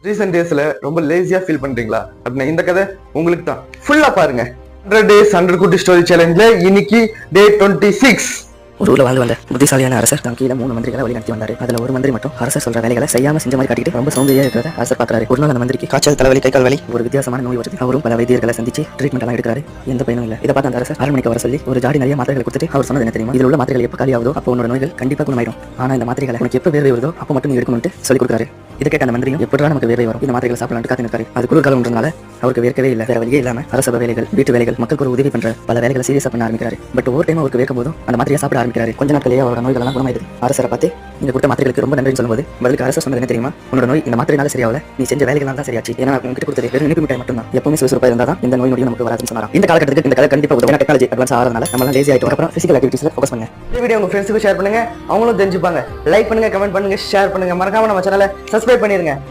Recent டேஸ்ல ரொம்ப லேசியா feel பண்றீங்களா அப்படின்னா இந்த கதை உங்களுக்கு தான். ஃபுல்லா பாருங்க. 100 days 100 குட்டி ஸ்டோரி சேலஞ்சில் இன்னைக்கு டே 26. ஒரு ஊர்ல வாழ்ந்து வந்த புத்திசாலியான அரசர் தன் கீழே 3 மந்திரிகளை வழி நடத்தி வந்தாரு. அதுல ஒரு மந்திரி மட்டும் அரசர் சொல்ற வேலைகளை செய்யாம செஞ்ச மாதிரி காட்டிட்டு ரொம்ப சோம்பேறியா இருக்கிறத அரசர் பாக்குறாரு. ஒரு நாள் அந்த மந்திரிக்கு காய்ச்சல், தலைவலி, கை கால் வலி, ஒரு வித்தியாசமான நோய் வருது. அவரும் பல வைத்தியர்களை சந்திச்சு ட்ரீட்மெண்ட் எல்லாம் எடுக்கிறாரு. எந்த பயனும் இல்ல. இதை பார்த்த அந்த அரசர் அரண்மனைக்கு வர சொல்லி ஒரு ஜாடி நிறைய மாத்திரைகளை கொடுத்துட்டு அவர் சொன்னது என்ன தெரியுமா? இதுல உள்ள மாத்திரைகள் எப்ப காலி ஆகுதோ அப்போ உன்னோட நோய்கள் கண்டிப்பா குணமாயிடும். ஆனா இந்த மாத்திரைகளை உனக்கு எப்ப வேர்வை வருதோ அப்போ மட்டும் நீ எடுக்கணும்னு சொல்லி கொடுக்குறாரு. இதை கேட்ட அந்த மந்திரியும் எப்படா நமக்கு வேர்வை வரும், இந்த மாத்திரைகளை சாப்பிடலாம்னு காத்து நிற்காரு. அது குளிர்காலம்ன்றனால அவருக்கு வேர்க்கவே இல்லை. வேற வழியே இல்லாம அரசபை வேலைகள், வீட்டு வேலைகள், மக்களுக்கு ஒரு உதவி பண்ற பல வேலைகளை சீரியஸா பண்ண ஆரம்பிக்கிறாரு. பட் ஒவ்வொரு டைம் அவருக்கு வேர்க்கும் போதும் அந்த மாத்திரையை சாப்பிட ஆரம்பிக்கிறாரு. கொஞ்ச நாட்களே அவரோட நோய்கள் எல்லாம் குணமாயிடுது. அரசரை பார்த்து நீங்க கொடுத்த மாத்திரைகளுக்கு ரொம்ப நன்றின்னு சொல்லும்போது பதிலுக்கு அரசர் சொன்னது என்ன தெரியுமா? உன்னோட நோய் இந்த மாத்திரைனால சரியாகல, நீ செஞ்ச வேலைகளால தான் சரியாச்சு. ஏன்னா உங்ககிட்ட கொடுத்தது வெறும் இனிப்பு மிட்டாய் மட்டும் தான். எப்பவுமே சுறுசுறுப்பா இருந்தா தான் இந்த நோய் நொடியும் நமக்கு வராதுன்னு சொன்னாராம். இந்த காலகட்டத்துக்கு இந்த கதை கண்டிப்பா உதவும். டெக்னாலஜி அட்வான்ஸ் ஆகிறதுனால நம்ம லேசி ஆயிட்டோம். அப்புறம் பிசிக்கல் ஆக்டிவிட்டிஸ்ல ஃபோக்கஸ் பண்ணுங்க. இந்த வீடியோ உங்க ஃப்ரெண்ட்ஸுக்கு ஷேர் பண்ணுங்க, அவங்களும் தெரிஞ்சுப்பாங்க. லைக் பண்ணுங்க, கமெண்ட் பண்ணுங்க, ஷேர் பண்ணுங்க. மறக்காம நம்ம சேனலை சப்ஸ்கிரைப் பண்ணிருங்க.